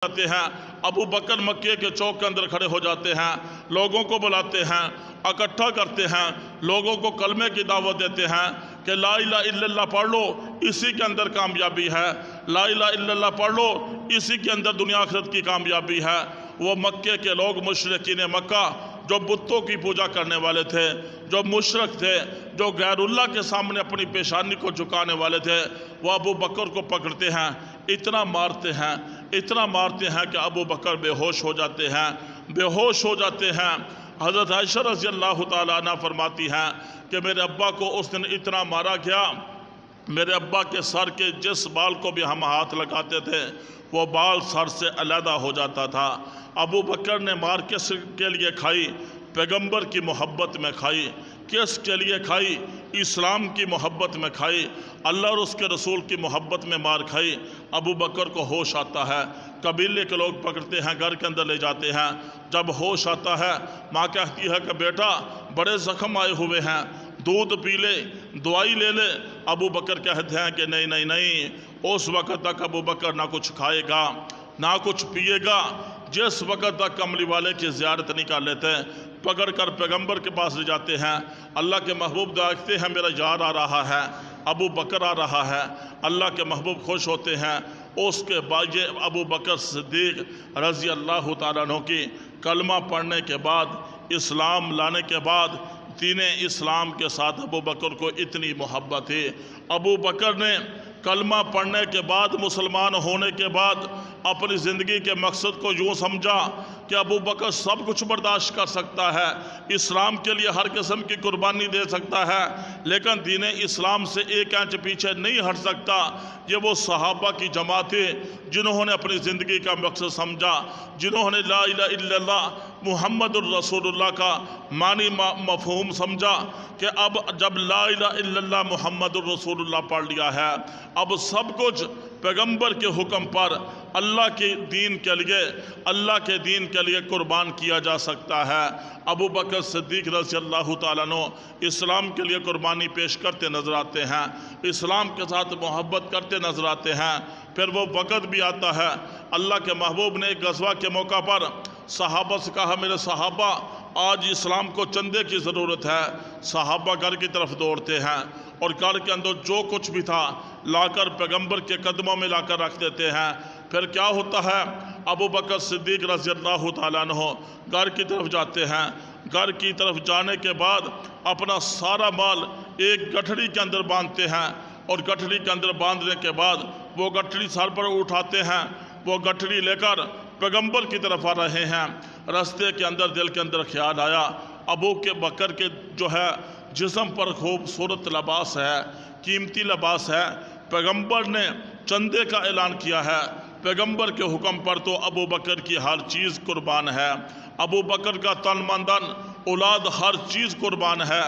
جاتے ہیں، ابو بکر مکے کے چوک کے اندر کھڑے ہو جاتے ہیں، لوگوں کو بلاتے ہیں، اکٹھا کرتے ہیں، لوگوں کو کلمے کی دعوت دیتے ہیں کہ لا الہ الا اللہ پڑھ لو، اسی کے اندر کامیابی ہے، لا الہ الا اللہ پڑھ لو، اسی کے اندر دنیا آخرت کی کامیابی ہے۔ وہ مکے کے لوگ مشرکین مکہ جو بتوں کی پوجا کرنے والے تھے، جو مشرک تھے، جو غیر اللہ کے سامنے اپنی پیشانی کو جھکانے والے تھے، وہ ابو بکر کو پکڑتے ہیں، اتنا مارتے ہیں کہ ابو بکر بے ہوش ہو جاتے ہیں۔ حضرت عائشہ رضی اللہ تعالیٰ عنہ فرماتی ہیں کہ میرے ابا کو اس دن اتنا مارا گیا، میرے ابا کے سر کے جس بال کو بھی ہم ہاتھ لگاتے تھے وہ بال سر سے علیحدہ ہو جاتا تھا۔ ابو بکر نے مار کس کے لیے کھائی؟ پیغمبر کی محبت میں کھائی۔ کس کے لیے کھائی؟ اسلام کی محبت میں کھائی، اللہ اور اس کے رسول کی محبت میں مار کھائی۔ ابو بکر کو ہوش آتا ہے، قبیلے کے لوگ پکڑتے ہیں، گھر کے اندر لے جاتے ہیں۔ جب ہوش آتا ہے، ماں کہتی ہے کہ بیٹا بڑے زخم آئے ہوئے ہیں، دودھ پی لے، دوائی لے لے۔ ابو بکر کہتے ہیں کہ نہیں، اس وقت تک ابو بکر نہ کچھ کھائے گا نہ کچھ پیے گا جس وقت تک کملی والے کی زیارت نہیں کر لیتے۔ پکڑ کر پیغمبر کے پاس لے جاتے ہیں، اللہ کے محبوب دیکھتے ہیں میرا یار آ رہا ہے، ابو بکر آ رہا ہے، اللہ کے محبوب خوش ہوتے ہیں۔ اس کے بعد ابو بکر صدیق رضی اللہ تعالیٰ عنہ کی کلمہ پڑھنے کے بعد، اسلام لانے کے بعد، دین اسلام کے ساتھ ابو بکر کو اتنی محبت تھی۔ ابو بکر نے کلمہ پڑھنے کے بعد، مسلمان ہونے کے بعد، اپنی زندگی کے مقصد کو یوں سمجھا کہ ابو بکر سب کچھ برداشت کر سکتا ہے، اسلام کے لیے ہر قسم کی قربانی دے سکتا ہے، لیکن دین اسلام سے ایک انچ پیچھے نہیں ہٹ سکتا۔ یہ وہ صحابہ کی جماعت ہے جنہوں نے اپنی زندگی کا مقصد سمجھا، جنہوں نے لا الہ الا اللہ محمد الرسول اللہ کا معنی مفہوم سمجھا کہ اب جب لا الہ الا اللہ محمد الرسول اللہ پڑھ لیا ہے، اب سب کچھ پیغمبر کے حکم پر اللہ کے دین کے لیے قربان کیا جا سکتا ہے۔ ابو بکر صدیق رضی اللہ تعالیٰ عنہ اسلام کے لیے قربانی پیش کرتے نظر آتے ہیں، اسلام کے ساتھ محبت کرتے نظر آتے ہیں۔ پھر وہ وقت بھی آتا ہے، اللہ کے محبوب نے ایک غزوہ کے موقع پر صحابہ سے کہا میرے صحابہ آج اسلام کو چندے کی ضرورت ہے۔ صحابہ گھر کی طرف دوڑتے ہیں اور گھر کے اندر جو کچھ بھی تھا لا کر پیغمبر کے قدموں میں لا کر رکھ دیتے ہیں۔ پھر کیا ہوتا ہے؟ ابو بکر صدیق رضی اللہ تعالیٰ عنہ گھر کی طرف جاتے ہیں۔ گھر کی طرف جانے کے بعد اپنا سارا مال ایک گٹھڑی کے اندر باندھتے ہیں، اور گٹھڑی کے اندر باندھنے کے بعد وہ گٹھڑی سر پر اٹھاتے ہیں، وہ گٹھڑی لے کر پیغمبر کی طرف آ رہے ہیں۔ راستے کے اندر دل کے اندر خیال آیا ابو کے بکر کے جو ہے جسم پر خوبصورت لباس ہے، قیمتی لباس ہے، پیغمبر نے چندے کا اعلان کیا ہے، پیغمبر کے حکم پر تو ابو بکر کی ہر چیز قربان ہے، ابو بکر کا تن من دھن اولاد ہر چیز قربان ہے،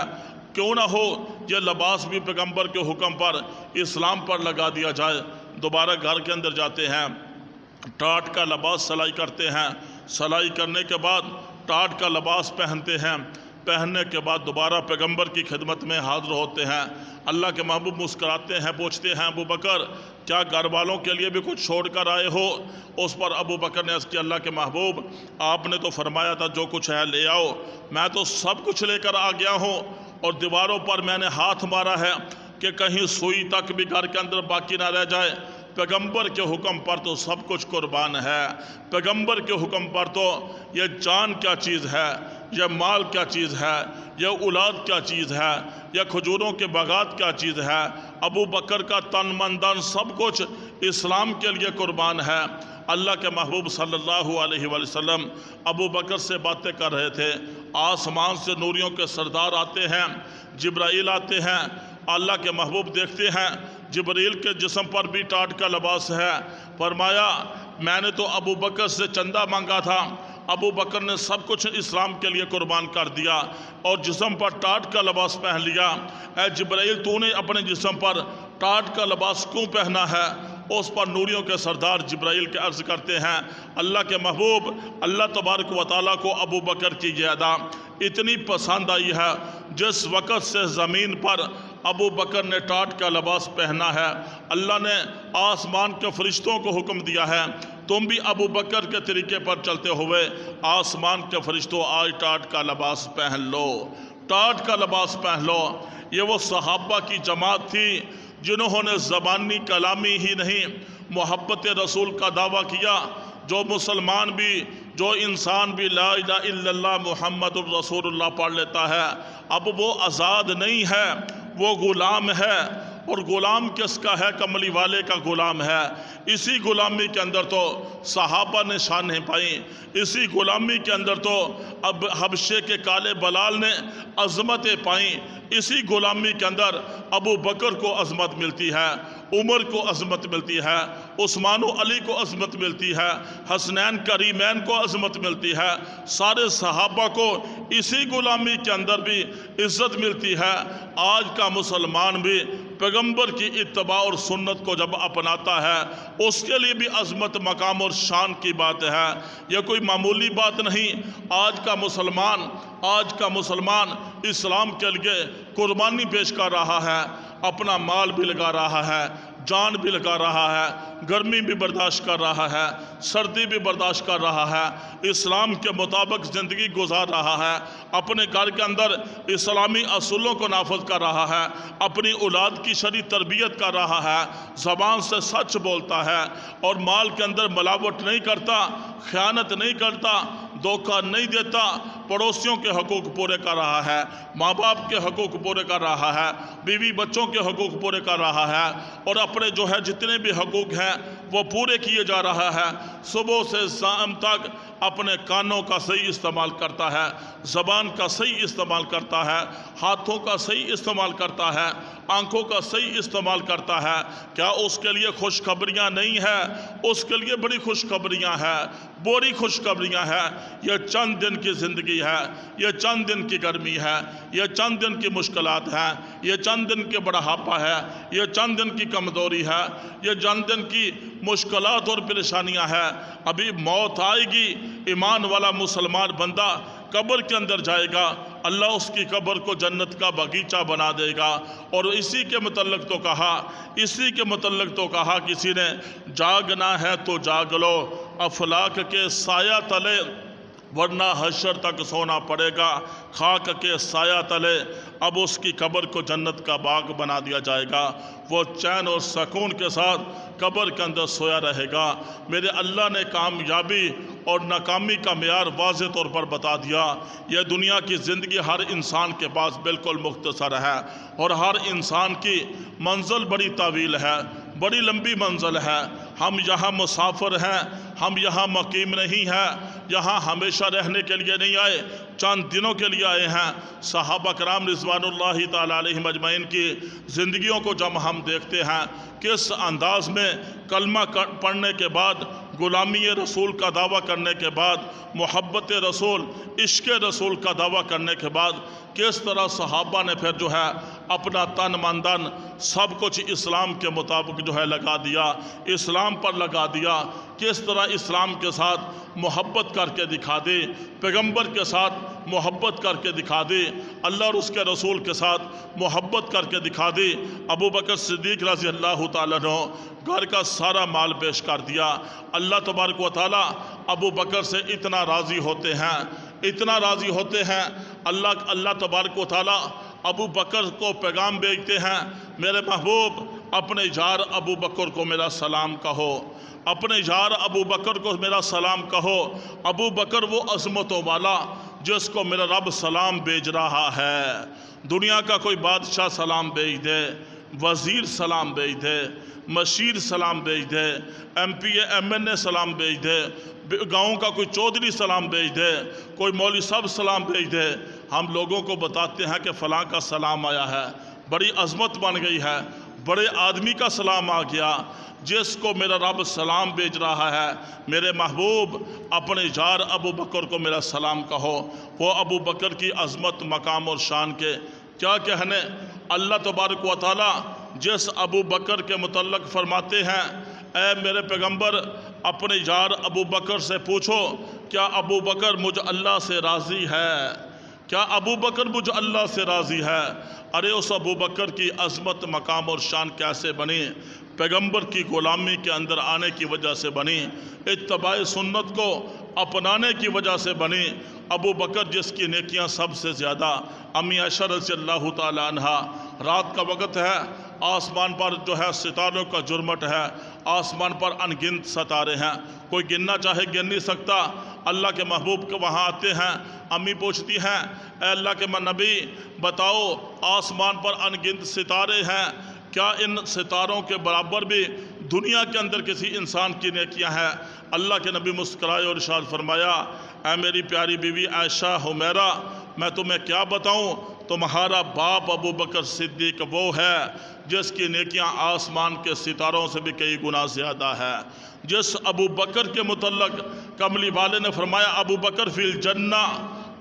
کیوں نہ ہو یہ لباس بھی پیغمبر کے حکم پر اسلام پر لگا دیا جائے۔ دوبارہ گھر کے اندر جاتے ہیں، ٹاٹ کا لباس سلائی کرتے ہیں، سلائی کرنے کے بعد ٹاٹ کا لباس پہنتے ہیں، پہننے کے بعد دوبارہ پیغمبر کی خدمت میں حاضر ہوتے ہیں۔ اللہ کے محبوب مسکراتے ہیں، پوچھتے ہیں ابو بکر کیا گھر والوں کے لیے بھی کچھ چھوڑ کر آئے ہو؟ اس پر ابو بکر نے عرض کیا اللہ کے محبوب آپ نے تو فرمایا تھا جو کچھ ہے لے آؤ، میں تو سب کچھ لے کر آ گیا ہوں، اور دیواروں پر میں نے ہاتھ مارا ہے کہ کہیں سوئی تک بھی گھر کے اندر باقی نہ رہ جائے۔ پیغمبر کے حکم پر تو سب کچھ قربان ہے، پیغمبر کے حکم پر تو یہ جان کیا چیز ہے، یہ مال کیا چیز ہے، یہ اولاد کیا چیز ہے، یہ کھجوروں کے باغات کیا چیز ہے۔ ابو بکر کا تن من دھن سب کچھ اسلام کے لیے قربان ہے۔ اللہ کے محبوب صلی اللہ علیہ وآلہ وسلم ابو بکر سے باتیں کر رہے تھے، آسمان سے نوریوں کے سردار آتے ہیں، جبرائیل آتے ہیں، اللہ کے محبوب دیکھتے ہیں جبرائیل کے جسم پر بھی ٹاٹ کا لباس ہے۔ فرمایا میں نے تو ابو بکر سے چندہ مانگا تھا، ابو بکر نے سب کچھ اسلام کے لیے قربان کر دیا اور جسم پر ٹاٹ کا لباس پہن لیا۔ اے جبرائیل تو نے اپنے جسم پر ٹاٹ کا لباس کیوں پہنا ہے؟ اس پر نوریوں کے سردار جبرائیل کے عرض کرتے ہیں اللہ کے محبوب اللہ تبارک و تعالیٰ کو ابو بکر کی یہ ادا اتنی پسند آئی ہے، جس وقت سے زمین پر ابو بکر نے ٹاٹ کا لباس پہنا ہے۔ اللہ نے آسمان کے فرشتوں کو حکم دیا ہے تم بھی ابو بکر کے طریقے پر چلتے ہوئے آسمان کے فرشتوں آج ٹاٹ کا لباس پہن لو، ٹاٹ کا لباس پہن لو۔ یہ وہ صحابہ کی جماعت تھی جنہوں نے زبانی کلامی ہی نہیں محبت رسول کا دعویٰ کیا۔ جو مسلمان بھی، جو انسان بھی لا الہ الا اللہ محمد الرسول اللہ پڑھ لیتا ہے، اب وہ آزاد نہیں ہے، وہ غلام ہے۔ اور غلام کس کا ہے؟ کملی والے کا غلام ہے۔ اسی غلامی کے اندر تو صحابہ نے شانیں پائیں، اسی غلامی کے اندر تو اب حبشے کے کالے بلال نے عظمتیں پائیں، اسی غلامی کے اندر ابو بکر کو عظمت ملتی ہے، عمر کو عظمت ملتی ہے، عثمان و علی کو عظمت ملتی ہے، حسنین کریمین کو عظمت ملتی ہے، سارے صحابہ کو اسی غلامی کے اندر بھی عزت ملتی ہے۔ آج کا مسلمان بھی پیغمبر کی اتباع اور سنت کو جب اپناتا ہے اس کے لیے بھی عظمت، مقام اور شان کی بات ہے، یہ کوئی معمولی بات نہیں۔ آج کا مسلمان اسلام کے لیے قربانی پیش کر رہا ہے، اپنا مال بھی لگا رہا ہے، جان بھی لگا رہا ہے، گرمی بھی برداشت کر رہا ہے، سردی بھی برداشت کر رہا ہے، اسلام کے مطابق زندگی گزار رہا ہے، اپنے گھر کے اندر اسلامی اصولوں کو نافذ کر رہا ہے، اپنی اولاد کی شرعی تربیت کر رہا ہے، زبان سے سچ بولتا ہے اور مال کے اندر ملاوٹ نہیں کرتا، خیانت نہیں کرتا، دھوکہ نہیں دیتا، پڑوسیوں کے حقوق پورے کر رہا ہے، ماں باپ کے حقوق پورے کر رہا ہے، بیوی بچوں کے حقوق پورے کر رہا ہے، اور اپنے جتنے بھی حقوق ہیں وہ پورے کیے جا رہا ہے۔ صبح سے شام تک اپنے کانوں کا صحیح استعمال کرتا ہے، زبان کا صحیح استعمال کرتا ہے، ہاتھوں کا صحیح استعمال کرتا ہے، آنکھوں کا صحیح استعمال کرتا ہے۔ کیا اس کے لیے خوشخبریاں نہیں ہیں؟ اس کے لیے بڑی خوشخبریاں ہیں، بڑی خوشخبریاں ہیں۔ یہ چند دن کی زندگی ہے، یہ چند دن کی گرمی ہے، یہ چند دن کی مشکلات ہیں، یہ چند دن کے بڑھاپا ہے، یہ چند دن کی کمزوری ہے، یہ چند دن کی مشکلات اور پریشانیاں ہیں۔ ابھی موت آئے گی، ایمان والا مسلمان بندہ قبر کے اندر جائے گا، اللہ اس کی قبر کو جنت کا باغیچہ بنا دے گا۔ اور اسی کے متعلق تو کہا کسی نے، جاگنا ہے تو جاگ لو افلاک کے سایہ تلے، ورنہ حشر تک سونا پڑے گا خاک کے سایہ تلے۔ اب اس کی قبر کو جنت کا باغ بنا دیا جائے گا، وہ چین اور سکون کے ساتھ قبر کے اندر سویا رہے گا۔ میرے اللہ نے کامیابی اور ناکامی کا معیار واضح طور پر بتا دیا۔ یہ دنیا کی زندگی ہر انسان کے پاس بالکل مختصر ہے، اور ہر انسان کی منزل بڑی طویل ہے، بڑی لمبی منزل ہے۔ ہم یہاں مسافر ہیں، ہم یہاں مقیم نہیں ہیں، یہاں ہمیشہ رہنے کے لیے نہیں آئے، چند دنوں کے لیے آئے ہیں۔ صحابہ کرام رضوان اللہ تعالیٰ علیہم اجمعین کی زندگیوں کو جب ہم دیکھتے ہیں، کس انداز میں کلمہ پڑھنے کے بعد، غلامی رسول کا دعویٰ کرنے کے بعد، محبت رسول، عشق رسول کا دعویٰ کرنے کے بعد، کس طرح صحابہ نے پھر اپنا تن من دھن سب کچھ اسلام کے مطابق لگا دیا، اسلام پر لگا دیا۔ کس طرح اسلام کے ساتھ محبت کر کے دکھا دی، پیغمبر کے ساتھ محبت کر کے دکھا دی، اللہ اور اس کے رسول کے ساتھ محبت کر کے دکھا دی۔ ابو بکر صدیق رضی اللہ تعالیٰ نے گھر کا سارا مال پیش کر دیا۔ اللہ تبارک و تعالیٰ ابو بکر سے اتنا راضی ہوتے ہیں، اتنا راضی ہوتے ہیں، اللہ تبارک و تعالیٰ ابو بکر کو پیغام بھیجتے ہیں، میرے محبوب اپنے یار ابو بکر کو میرا سلام کہو، اپنے یار ابو بکر کو میرا سلام کہو۔ ابو بکر وہ عظمتوں والا جس کو میرا رب سلام بھیج رہا ہے۔ دنیا کا کوئی بادشاہ سلام بھیج دے، وزیر سلام بھیج دے، مشیر سلام بھیج دے، ایم پی ایم این اے سلام بھیج دے، گاؤں کا کوئی چودھری سلام بھیج دے، کوئی مولوی صاحب سلام بھیج دے، ہم لوگوں کو بتاتے ہیں کہ فلاں کا سلام آیا ہے، بڑی عظمت بن گئی ہے، بڑے آدمی کا سلام آ گیا۔ جس کو میرا رب سلام بھیج رہا ہے، میرے محبوب اپنے یار ابو بکر کو میرا سلام کہو۔ وہ ابو بکر کی عظمت، مقام اور شان کے کیا کہنے۔ اللہ تبارک و تعالیٰ جس ابو بکر کے متعلق فرماتے ہیں، اے میرے پیغمبر اپنے یار ابو بکر سے پوچھو، کیا ابو بکر مجھ اللہ سے راضی ہے؟ کیا ابو بکر مجھ اللہ سے راضی ہے؟ ارے اس ابو بکر کی عظمت، مقام اور شان کیسے بنی؟ پیغمبر کی غلامی کے اندر آنے کی وجہ سے بنی، اتباع سنت کو اپنانے کی وجہ سے بنی۔ ابو بکر جس کی نیکیاں سب سے زیادہ، امی عائشہ رضی اللہ تعالی عنہا، رات کا وقت ہے، آسمان پر جو ہے ستاروں کا جرمٹ ہے، آسمان پر ان گنت ستارے ہیں، کوئی گننا چاہے گن نہیں سکتا۔ اللہ کے محبوب کے وہاں آتے ہیں، امی پوچھتی ہیں اے اللہ کے نبی بتاؤ آسمان پر ان گنت ستارے ہیں، کیا ان ستاروں کے برابر بھی دنیا کے اندر کسی انسان کی نیکیاں ہیں؟ اللہ کے نبی مسکرائے اور ارشاد فرمایا اے میری پیاری بیوی عائشہ حمیرہ، میں تمہیں کیا بتاؤں، تمہارا باپ ابو بکر صدیق وہ ہے جس کی نیکیاں آسمان کے ستاروں سے بھی کئی گنا زیادہ ہے۔ جس ابو بکر کے متعلق کملی والے نے فرمایا ابو بکر فی الجنہ،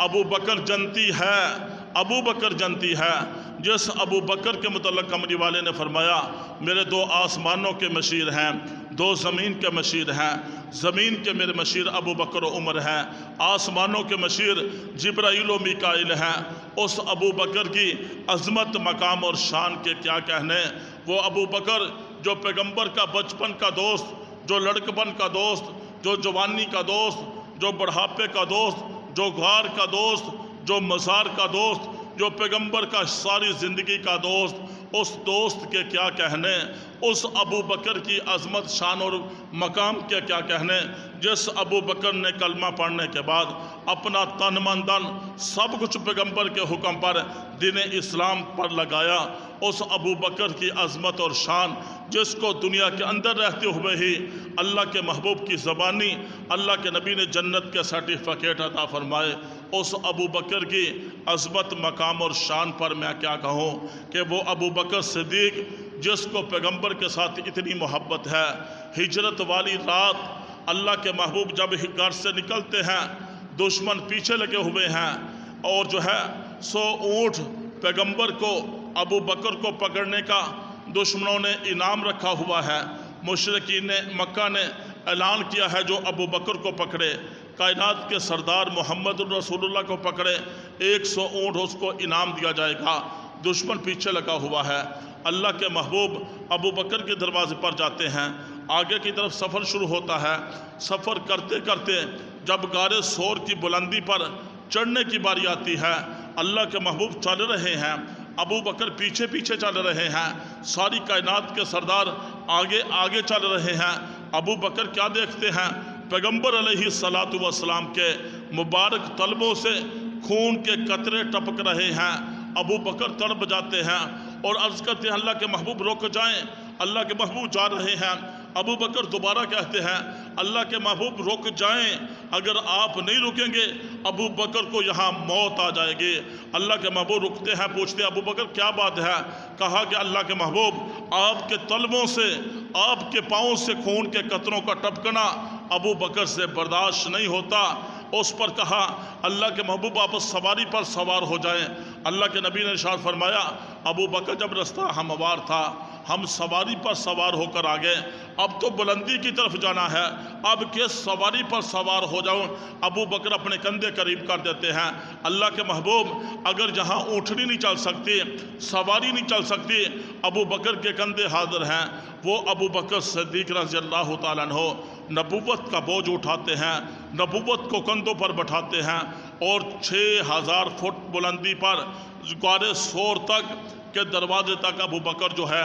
ابو بکر جنتی ہے، ابو بکر جنتی ہے۔ جس ابو بکر کے متعلق کملی والے نے فرمایا میرے 2 آسمانوں کے مشیر ہیں، 2 زمین کے مشیر ہیں، زمین کے میرے مشیر ابو بکر و عمر ہیں، آسمانوں کے مشیر جبرائیل و میکائیل ہیں۔ اس ابو بکر کی عظمت، مقام اور شان کے کیا کہنے۔ وہ ابو بکر جو پیغمبر کا بچپن کا دوست، جو لڑکپن کا دوست، جو جوانی کا دوست، جو بڑھاپے کا دوست، جو غار کا دوست، جو مزار کا دوست، جو پیغمبر کا ساری زندگی کا دوست، اس دوست کے کیا کہنے۔ اس ابو بکر کی عظمت، شان اور مقام کے کیا کہنے، جس ابو بکر نے کلمہ پڑھنے کے بعد اپنا تن من دن سب کچھ پیغمبر کے حکم پر دین اسلام پر لگایا۔ اس ابو بکر کی عظمت اور شان جس کو دنیا کے اندر رہتے ہوئے ہی اللہ کے محبوب کی زبانی اللہ کے نبی نے جنت کے سرٹیفکیٹ عطا فرمائے، اس ابو بکر کی عظمت، مقام اور شان پر میں کیا کہوں کہ وہ ابو بکر صدیق جس کو پیغمبر کے ساتھ اتنی محبت ہے۔ ہجرت والی رات اللہ کے محبوب جب گھر سے نکلتے ہیں، دشمن پیچھے لگے ہوئے ہیں اور جو ہے 100 اونٹ پیغمبر کو، ابو بکر کو پکڑنے کا دشمنوں نے انعام رکھا ہوا ہے۔ مشرکین مکہ نے اعلان کیا ہے جو ابو بکر کو پکڑے، کائنات کے سردار محمد الرسول اللہ کو پکڑے، 100 اونٹ اس کو انعام دیا جائے گا۔ دشمن پیچھے لگا ہوا ہے۔ اللہ کے محبوب ابو بکر کے دروازے پر جاتے ہیں، آگے کی طرف سفر شروع ہوتا ہے۔ سفر کرتے کرتے جب غار سور کی بلندی پر چڑھنے کی باری آتی ہے، اللہ کے محبوب چل رہے ہیں، ابو بکر پیچھے پیچھے چل رہے ہیں، ساری کائنات کے سردار آگے آگے چل رہے ہیں۔ ابو بکر کیا دیکھتے ہیں؟ پیغمبر علیہ الصلاۃ والسلام کے مبارک طلبوں سے خون کے قطرے ٹپک رہے ہیں۔ ابو بکر تڑپ جاتے ہیں اور عرض کرتے ہیں اللہ کے محبوب رک جائیں۔ اللہ کے محبوب جا رہے ہیں، ابو بکر دوبارہ کہتے ہیں اللہ کے محبوب رک جائیں، اگر آپ نہیں رکیں گے ابو بکر کو یہاں موت آ جائے گی۔ اللہ کے محبوب رکتے ہیں، پوچھتے ہیں ابو بکر کیا بات ہے؟ کہا کہ اللہ کے محبوب آپ کے طلبوں سے، آپ کے پاؤں سے خون کے قطروں کا ٹپکنا ابو بکر سے برداشت نہیں ہوتا۔ اس پر کہا اللہ کے محبوب آپ سواری پر سوار ہو جائیں۔ اللہ کے نبی نے ارشاد فرمایا ابو بکر جب رستہ ہموار تھا ہم سواری پر سوار ہو کر آگئے، اب تو بلندی کی طرف جانا ہے، اب کس سواری پر سوار ہو جاؤں؟ ابو بکر اپنے کندھے قریب کر دیتے ہیں۔ اللہ کے محبوب اگر جہاں اونٹنی نہیں چل سکتی، سواری نہیں چل سکتی، ابو بکر کے کندھے حاضر ہیں۔ وہ ابو بکر صدیق رضی اللہ تعالیٰ عنہ نبوت کا بوجھ اٹھاتے ہیں، نبوت کو کندھوں پر بٹھاتے ہیں اور 6000 فٹ بلندی پر غار سور تک کے دروازے تک ابو بکر جو ہے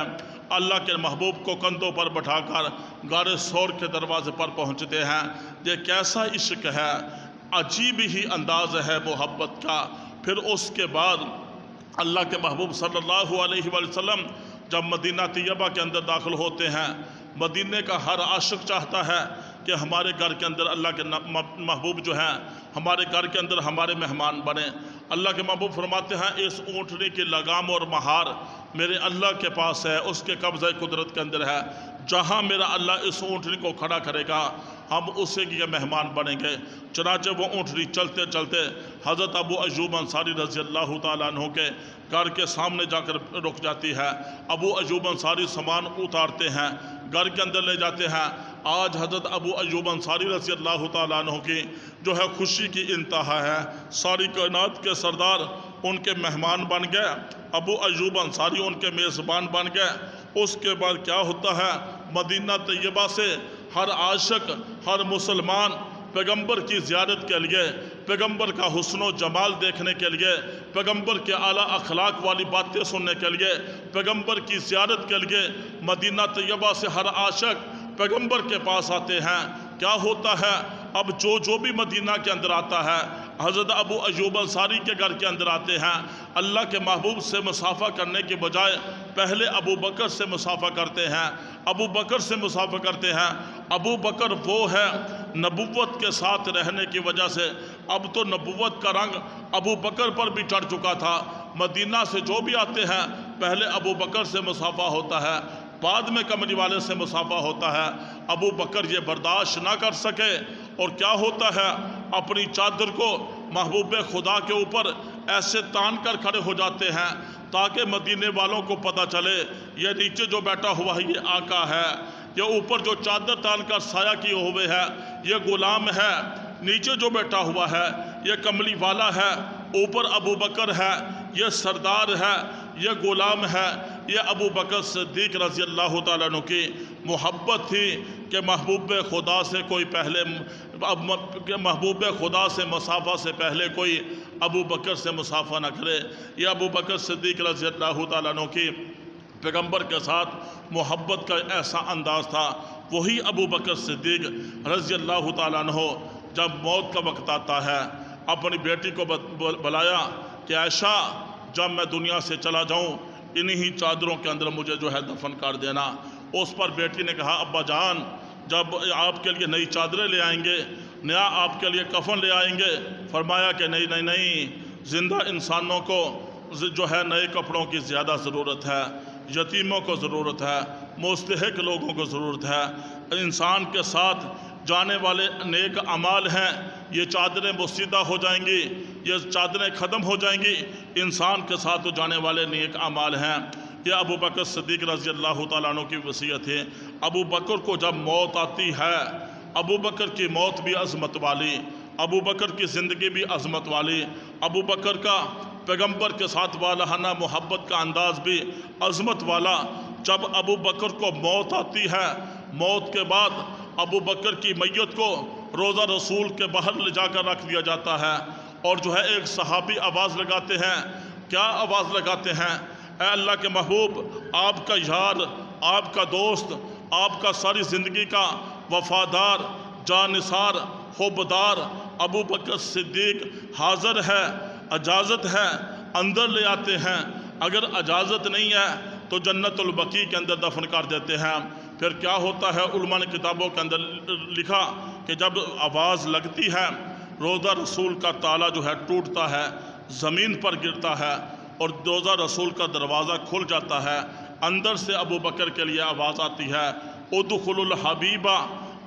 اللہ کے محبوب کو کندھوں پر بٹھا کر غار سور کے دروازے پر پہنچتے ہیں۔ یہ کیسا عشق ہے، عجیب ہی انداز ہے محبت کا۔ پھر اس کے بعد اللہ کے محبوب صلی اللہ علیہ وآلہ وسلم جب مدینہ طیبہ کے اندر داخل ہوتے ہیں، مدینے کا ہر عاشق چاہتا ہے کہ ہمارے گھر کے اندر اللہ کے محبوب جو ہیں ہمارے گھر کے اندر ہمارے مہمان بنے۔ اللہ کے محبوب فرماتے ہیں اس اونٹنی کی لگام اور مہار میرے اللہ کے پاس ہے، اس کے قبضہ قدرت کے اندر ہے، جہاں میرا اللہ اس اونٹنی کو کھڑا کرے گا ہم اسے کے مہمان بنیں گے۔ چنانچہ وہ اونٹنی چلتے چلتے حضرت ابو ایوب انصاری رضی اللہ تعالیٰ عنہ کے گھر کے سامنے جا کر رک جاتی ہے۔ ابو ایوب انصاری سامان اتارتے ہیں، گھر کے اندر لے جاتے ہیں۔ آج حضرت ابو ایوب انصاری رضی اللہ تعالیٰ عنہ کی جو ہے خوشی کی انتہا ہے، ساری کائنات کے سردار ان کے مہمان بن گئے، ابو ایوب انصاری ان کے میزبان بن گئے۔ اس کے بعد کیا ہوتا ہے، مدینہ طیبہ سے ہر عاشق، ہر مسلمان پیغمبر کی زیارت کے لیے، پیغمبر کا حسن و جمال دیکھنے کے لیے، پیغمبر کے اعلیٰ اخلاق والی باتیں سننے کے لیے، پیغمبر کی زیارت کے لیے مدینہ طیبہ سے ہر عاشق پیغمبر کے پاس آتے ہیں۔ کیا ہوتا ہے، اب جو بھی مدینہ کے اندر آتا ہے حضرت ابو ایوب انصاری کے گھر کے اندر آتے ہیں، اللہ کے محبوب سے مصافحہ کرنے کے بجائے پہلے ابو بکر سے مصافحہ کرتے ہیں، ابو بکر سے مصافحہ کرتے ہیں۔ ابو بکر وہ ہے نبوت کے ساتھ رہنے کی وجہ سے، اب تو نبوت کا رنگ ابو بکر پر بھی چڑھ چکا تھا۔ مدینہ سے جو بھی آتے ہیں پہلے ابو بکر سے مصافحہ ہوتا ہے، بعد میں کملی والے سے مصافحہ ہوتا ہے۔ ابو بکر یہ برداشت نہ کر سکے اور کیا ہوتا ہے، اپنی چادر کو محبوب خدا کے اوپر ایسے تان کر کھڑے ہو جاتے ہیں تاکہ مدینے والوں کو پتہ چلے یہ نیچے جو بیٹھا ہوا ہے یہ آقا ہے، یہ اوپر جو چادر تان کر سایہ کیے ہوئے ہے یہ غلام ہے، نیچے جو بیٹھا ہوا ہے یہ کملی والا ہے، اوپر ابو بکر ہے، یہ سردار ہے، یہ غلام ہے۔ یہ ابو بکر صدیق رضی اللہ تعالیٰ عنہ کی محبت تھی کہ محبوب خدا سے کوئی پہلے، محبوب خدا سے مصافحہ سے پہلے کوئی ابو بکر سے مصافحہ نہ کرے۔ یہ ابو بکر صدیق رضی اللہ تعالیٰ عنہ کی پیغمبر کے ساتھ محبت کا ایسا انداز تھا۔ وہی ابو بکر صدیق رضی اللہ تعالیٰ عنہ جب موت کا وقت آتا ہے اپنی بیٹی کو بلایا کہ عائشہ جب میں دنیا سے چلا جاؤں انہی چادروں کے اندر مجھے جو ہے دفن کر دینا۔ اس پر بیٹی نے کہا ابا جان جب آپ کے لیے نئی چادریں لے آئیں گے، نیا آپ کے لیے کفن لے آئیں گے، فرمایا کہ نہیں، زندہ انسانوں کو جو ہے نئے کپڑوں کی زیادہ ضرورت ہے، یتیموں کو ضرورت ہے، مستحق لوگوں کو ضرورت ہے۔ انسان کے ساتھ جانے والے نیک اعمال ہیں، یہ چادریں بوسیدہ ہو جائیں گی، یہ چادریں ختم ہو جائیں گی، انسان کے ساتھ جانے والے نیک اعمال ہیں۔ یہ ابو بکر صدیق رضی اللہ تعالیٰ عنہ کی وصیت ہے۔ ابو بکر کو جب موت آتی ہے، ابو بکر کی موت بھی عظمت والی، ابو بکر کی زندگی بھی عظمت والی، ابو بکر کا پیغمبر کے ساتھ والہانہ محبت کا انداز بھی عظمت والا۔ جب ابو بکر کو موت آتی ہے، موت کے بعد ابو بکر کی میت کو روضہ رسول کے باہر لے جا کر رکھ دیا جاتا ہے، اور جو ہے ایک صحابی آواز لگاتے ہیں۔ کیا آواز لگاتے ہیں؟ اے اللہ کے محبوب، آپ کا یار، آپ کا دوست، آپ کا ساری زندگی کا وفادار، جانثار، حبدار ابو بکر صدیق حاضر ہے، اجازت ہے، اندر لے آتے ہیں۔ اگر اجازت نہیں ہے تو جنت البقیع کے اندر دفن کر دیتے ہیں۔ پھر کیا ہوتا ہے، علماء نے کتابوں کے اندر لکھا کہ جب آواز لگتی ہے روضہ رسول کا تالا جو ہے ٹوٹتا ہے، زمین پر گرتا ہے اور روضہ رسول کا دروازہ کھل جاتا ہے۔ اندر سے ابو بکر کے لیے آواز آتی ہے ادخل الحبیبہ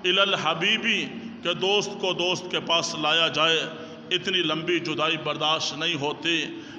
الی الحبیبی، کہ دوست کو دوست کے پاس لایا جائے۔ اتنی لمبی جدائی برداشت نہیں ہوتی۔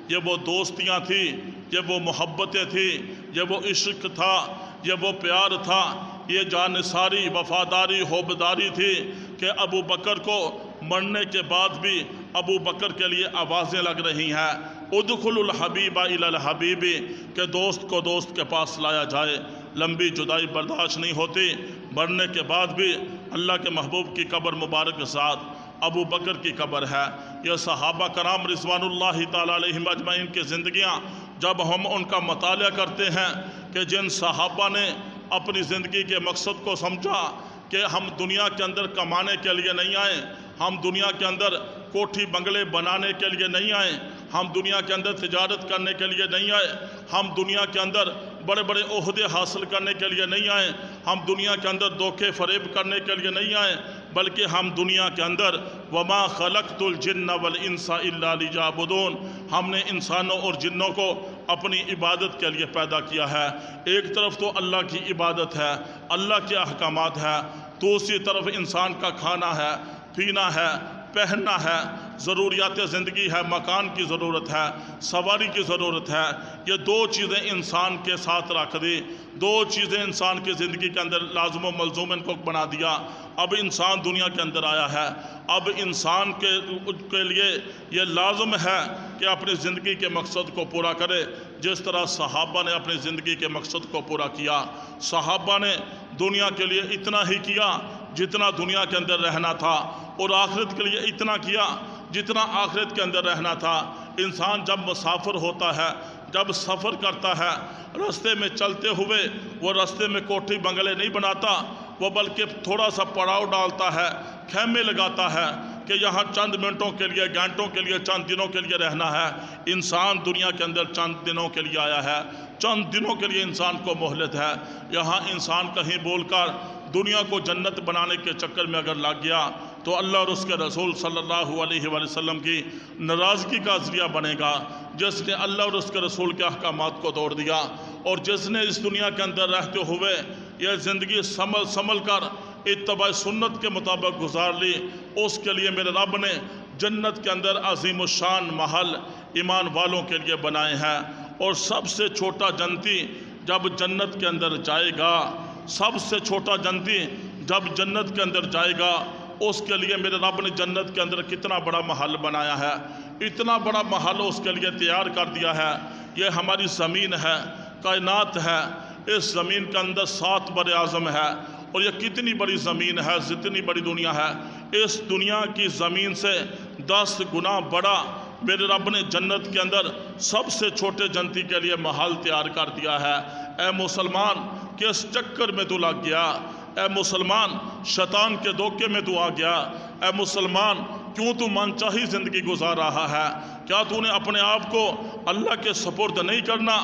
یہ وہ دوستیاں تھیں، یہ وہ محبتیں تھیں، یہ وہ عشق تھا، یہ وہ پیار تھا، یہ جانثاری، وفاداری، حبداری تھی کہ ابو بکر کو مرنے کے بعد بھی ابو بکر کے لیے آوازیں لگ رہی ہیں ادخل الحبیبہ الی الحبیبی، کہ دوست کو دوست کے پاس لایا جائے۔ لمبی جدائی برداشت نہیں ہوتی۔ مرنے کے بعد بھی اللہ کے محبوب کی قبر مبارک کے ساتھ ابو بکر کی قبر ہے۔ یہ صحابہ کرام رضوان اللہ تعالیٰ علیہم اجمعین کی زندگیاں جب ہم ان کا مطالعہ کرتے ہیں کہ جن صحابہ نے اپنی زندگی کے مقصد کو سمجھا کہ ہم دنیا کے اندر کمانے کے لیے نہیں آئے، ہم دنیا کے اندر کوٹھی بنگلے بنانے کے لیے نہیں آئے، ہم دنیا کے اندر تجارت کرنے کے لیے نہیں آئے، ہم دنیا کے اندر بڑے بڑے عہدے حاصل کرنے کے لیے نہیں آئے، ہم دنیا کے اندر دھوکے فریب کرنے کے لیے نہیں آئے، بلکہ ہم دنیا کے اندر وما خلقت الجن والانس الا لیعبدون، ہم نے انسانوں اور جنوں کو اپنی عبادت کے لیے پیدا کیا ہے۔ ایک طرف تو اللہ کی عبادت ہے، اللہ کے احکامات ہے، دوسری طرف انسان کا کھانا ہے، پینا ہے، پہننا ہے، ضروریات زندگی ہے، مکان کی ضرورت ہے، سواری کی ضرورت ہے، یہ دو چیزیں انسان کے ساتھ رکھ دی، دو چیزیں انسان کی زندگی کے اندر لازم و ملزوم ان کو بنا دیا۔ اب انسان دنیا کے اندر آیا ہے، اب انسان کے لیے یہ لازم ہے کہ اپنی زندگی کے مقصد کو پورا کرے، جس طرح صحابہ نے اپنی زندگی کے مقصد کو پورا کیا۔ صحابہ نے دنیا کے لیے اتنا ہی کیا جتنا دنیا کے اندر رہنا تھا، اور آخرت کے لیے اتنا کیا جتنا آخرت کے اندر رہنا تھا۔ انسان جب مسافر ہوتا ہے، جب سفر کرتا ہے، راستے میں چلتے ہوئے وہ راستے میں کوٹھی بنگلے نہیں بناتا، وہ بلکہ تھوڑا سا پڑاؤ ڈالتا ہے، خیمے لگاتا ہے کہ یہاں چند منٹوں کے لیے، گھنٹوں کے لیے، چند دنوں کے لیے رہنا ہے۔ انسان دنیا کے اندر چند دنوں کے لیے آیا ہے، چند دنوں کے لیے انسان کو مہلت ہے۔ یہاں انسان کہیں بول کر دنیا کو جنت بنانے کے چکر میں اگر لگ گیا تو اللہ اور اس کے رسول صلی اللہ علیہ وآلہ وسلم کی ناراضگی کا ذریعہ بنے گا۔ جس نے اللہ اور اس کے رسول کے احکامات کو توڑ دیا، اور جس نے اس دنیا کے اندر رہتے ہوئے یہ زندگی سنبھل کر اتباع سنت کے مطابق گزار لی، اس کے لیے میرے رب نے جنت کے اندر عظیم الشان محل ایمان والوں کے لیے بنائے ہیں۔ اور سب سے چھوٹا جنتی جب جنت کے اندر جائے گا، سب سے چھوٹا جنتی جب جنت کے اندر جائے گا، اس کے لیے میرے رب نے جنت کے اندر کتنا بڑا محل بنایا ہے، اتنا بڑا محل اس کے لیے تیار کر دیا ہے۔ یہ ہماری زمین ہے، کائنات ہے، اس زمین کے اندر 7 بر اعظم ہے، اور یہ کتنی بڑی زمین ہے، جتنی بڑی دنیا ہے، اس دنیا کی زمین سے 10 گنا بڑا میرے رب نے جنت کے اندر سب سے چھوٹے جنتی کے لیے محل تیار کر دیا ہے۔ اے مسلمان، کس چکر میں تو لگ گیا؟ اے مسلمان، شیطان کے دھوکے میں تو آ گیا؟ اے مسلمان، کیوں تو من چاہی زندگی گزار رہا ہے؟ کیا تو نے اپنے آپ کو اللہ کے سپرد نہیں کرنا؟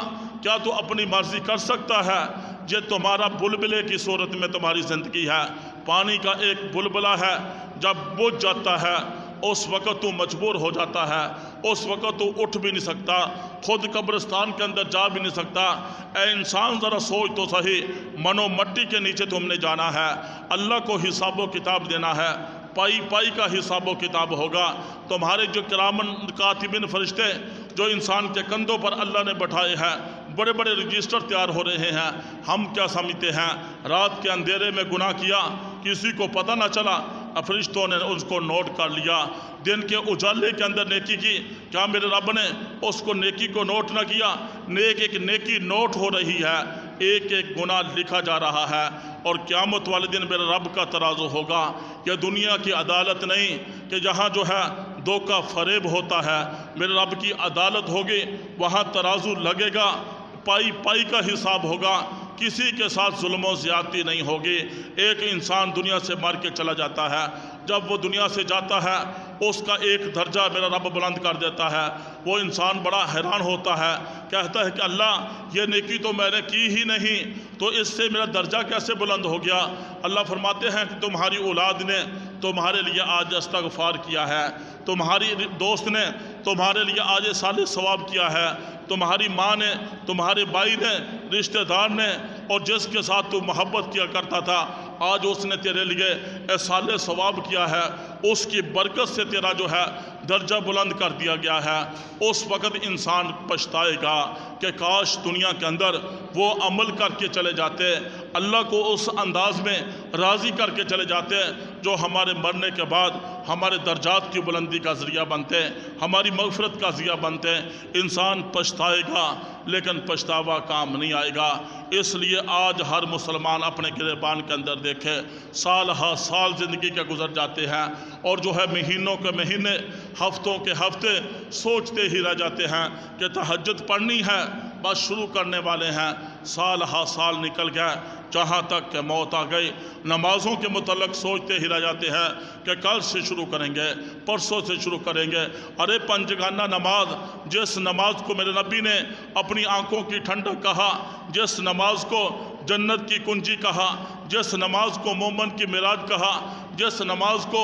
کیا تو اپنی مرضی کر سکتا ہے؟ یہ تمہارا بلبلے کی صورت میں تمہاری زندگی ہے۔ پانی کا ایک بلبلہ ہے، جب بجھ جاتا ہے اس وقت تو مجبور ہو جاتا ہے، اس وقت تو اٹھ بھی نہیں سکتا، خود قبرستان کے اندر جا بھی نہیں سکتا۔ اے انسان ذرا سوچ تو صحیح، منو مٹی کے نیچے تم نے جانا ہے، اللہ کو حساب و کتاب دینا ہے، پائی پائی کا حساب و کتاب ہوگا۔ تمہارے جو کرامن کاتبین فرشتے جو انسان کے کندھوں پر اللہ نے بٹھائے ہیں، بڑے بڑے رجسٹر تیار ہو رہے ہیں۔ ہم کیا سمجھتے ہیں رات کے اندھیرے میں گناہ کیا، کسی کو پتہ نہ چلا، فرشتوں نے اس کو نوٹ کر لیا۔ دن کے اجالے کے اندر نیکی کی، کیا میرے رب نے اس کو نیکی کو نوٹ نہ کیا؟ ایک نیکی نوٹ ہو رہی ہے، ایک ایک گناہ لکھا جا رہا ہے۔ اور قیامت والے دن میرے رب کا ترازو ہوگا۔ یہ دنیا کی عدالت نہیں کہ جہاں جو ہے دھوکہ فریب ہوتا ہے، میرے رب کی عدالت ہوگی، وہاں ترازو لگے گا، پائی پائی کا حساب ہوگا، کسی کے ساتھ ظلم و زیادتی نہیں ہوگی۔ ایک انسان دنیا سے مر کے چلا جاتا ہے، جب وہ دنیا سے جاتا ہے اس کا ایک درجہ میرا رب بلند کر دیتا ہے۔ وہ انسان بڑا حیران ہوتا ہے، کہتا ہے کہ اللہ یہ نیکی تو میں نے کی ہی نہیں، تو اس سے میرا درجہ کیسے بلند ہو گیا؟ اللہ فرماتے ہیں کہ تمہاری اولاد نے تمہارے لیے آج استغفار کیا ہے، تمہاری دوست نے تمہارے لیے آج سال ثواب کیا ہے، تمہاری ماں نے، تمہارے بھائی نے، رشتہ دار نے، اور جس کے ساتھ تو محبت کیا کرتا تھا آج اس نے تیرے لیے احسان ثواب کیا ہے، اس کی برکت سے تیرا جو ہے درجہ بلند کر دیا گیا ہے۔ اس وقت انسان پچھتائے گا کہ کاش دنیا کے اندر وہ عمل کر کے چلے جاتے، اللہ کو اس انداز میں راضی کر کے چلے جاتے جو ہمارے مرنے کے بعد ہمارے درجات کی بلندی کا ذریعہ بنتے، ہماری مغفرت کا ذریعہ بنتے۔ انسان پچھتائے گا لیکن پچھتاوا کام نہیں آئے گا۔ اس لیے آج ہر مسلمان اپنے گریبان کے اندر دیکھے، سال ہا سال زندگی کے گزر جاتے ہیں، اور جو ہے مہینوں کے مہینے، ہفتوں کے ہفتے سوچتے ہی رہ جاتے ہیں کہ تہجد پڑھنی ہے، بس شروع کرنے والے ہیں، سال ہا سال نکل گئے، جہاں تک کہ موت آ گئی۔ نمازوں کے متعلق سوچتے ہی رہ جاتے ہیں کہ کل سے شروع کریں گے، پرسوں سے شروع کریں گے۔ ارے پنجگانہ نماز، جس نماز کو میرے نبی نے اپنی آنکھوں کی ٹھنڈک کہا، جس نماز کو جنت کی کنجی کہا، جس نماز کو مومن کی معراج کہا، جس نماز کو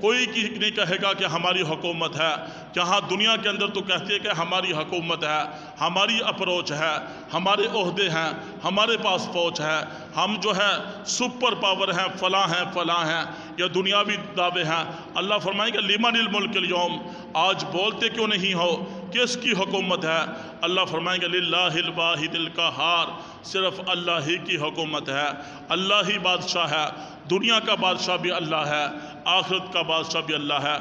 کوئی نہیں کہے گا کہ ہماری حکومت ہے، جہاں دنیا کے اندر تو کہتی ہے کہ ہماری حکومت ہے، ہماری اپروچ ہے، ہمارے عہدے ہیں، ہمارے پاس فوج ہے، ہم جو ہے سپر پاور ہیں، فلاں ہیں، یا دنیاوی دعوے ہیں۔ اللہ فرمائیں گے لمن الملک اليوم، آج بولتے کیوں نہیں ہو، کس کی حکومت ہے؟ اللہ فرمائیں گے للہ الواحد القہار، صرف اللہ ہی کی حکومت ہے، اللہ ہی بادشاہ ہے، دنیا کا بادشاہ بھی اللہ ہے، آخرت کا بادشاہ بھی اللہ ہے۔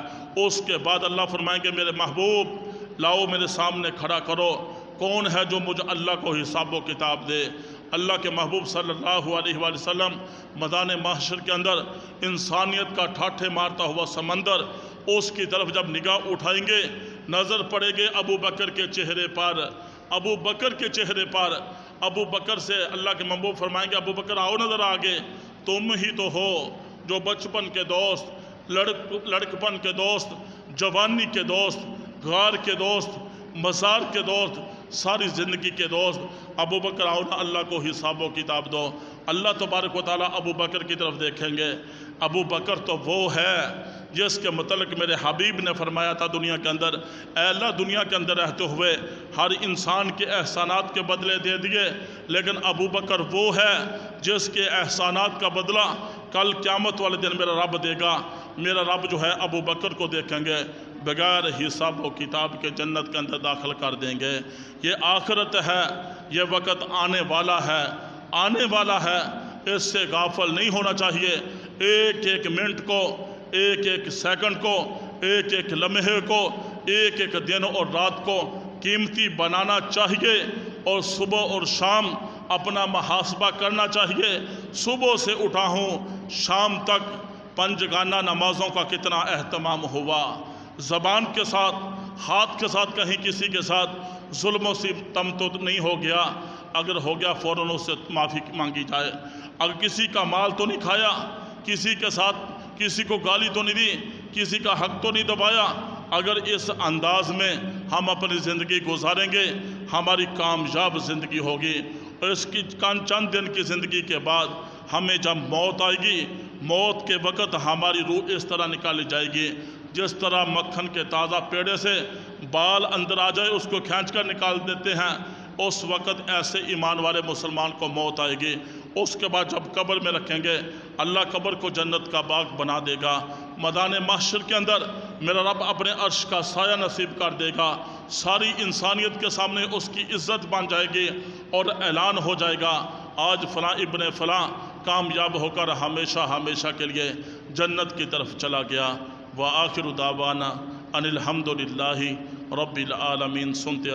اس کے بعد اللہ فرمائیں گے میرے محبوب لاؤ میرے سامنے کھڑا کرو، کون ہے جو مجھے اللہ کو حساب و کتاب دے؟ اللہ کے محبوب صلی اللہ علیہ وآلہ وسلم میدان محشر کے اندر انسانیت کا ٹھاٹھے مارتا ہوا سمندر، اس کی طرف جب نگاہ اٹھائیں گے نظر پڑے گے ابو بکر کے چہرے پر، ابو بکر کے چہرے پر۔ ابو بکر سے اللہ کے محبوب فرمائیں گے ابو بکر آؤ نظر آگے، تم ہی تو ہو جو بچپن کے دوست، لڑکپن کے دوست، جوانی کے دوست، غار کے دوست، مزار کے دوست، ساری زندگی کے دوست۔ ابو بکر آؤ نا اللہ کو حساب و کتاب دو۔ اللہ تبارک و تعالیٰ ابو بکر کی طرف دیکھیں گے، ابو بکر تو وہ ہے جس کے متعلق میرے حبیب نے فرمایا تھا دنیا کے اندر، اے اللہ دنیا کے اندر رہتے ہوئے ہر انسان کے احسانات کے بدلے دے دیے، لیکن ابو بکر وہ ہے جس کے احسانات کا بدلہ کل قیامت والے دن میرا رب دے گا۔ میرا رب جو ہے ابو بکر کو دیکھیں گے بغیر حساب و کتاب کے جنت کے اندر داخل کر دیں گے۔ یہ آخرت ہے، یہ وقت آنے والا ہے، آنے والا ہے، اس سے غافل نہیں ہونا چاہیے۔ ایک ایک منٹ کو، ایک ایک سیکنڈ کو، ایک ایک لمحے کو، ایک ایک دن اور رات کو قیمتی بنانا چاہیے، اور صبح اور شام اپنا محاسبہ کرنا چاہیے۔ صبح سے اٹھا ہوں شام تک پنجگانہ نمازوں کا کتنا اہتمام ہوا، زبان کے ساتھ، ہاتھ کے ساتھ کہیں کسی کے ساتھ ظلم و ستم تو نہیں ہو گیا؟ اگر ہو گیا فوراً اس سے معافی مانگی جائے۔ اگر کسی کا مال تو نہیں کھایا، کسی کے ساتھ کسی کو گالی تو نہیں دی، کسی کا حق تو نہیں دبایا؟ اگر اس انداز میں ہم اپنی زندگی گزاریں گے ہماری کامیاب زندگی ہوگی۔ اور اس کی چند دن کی زندگی کے بعد ہمیں جب موت آئے گی، موت کے وقت ہماری روح اس طرح نکالی جائے گی جس طرح مکھن کے تازہ پیڑے سے بال اندر آ جائے اس کو کھینچ کر نکال دیتے ہیں، اس وقت ایسے ایمان والے مسلمان کو موت آئے گی۔ اس کے بعد جب قبر میں رکھیں گے اللہ قبر کو جنت کا باغ بنا دے گا۔ میدان محشر کے اندر میرا رب اپنے عرش کا سایہ نصیب کر دے گا، ساری انسانیت کے سامنے اس کی عزت بن جائے گی، اور اعلان ہو جائے گا آج فلاں ابن فلاں کامیاب ہو کر ہمیشہ ہمیشہ کے لیے جنت کی طرف چلا گیا۔ وآخر دعوانا ان الحمد للہ رب العالمین۔ سنتے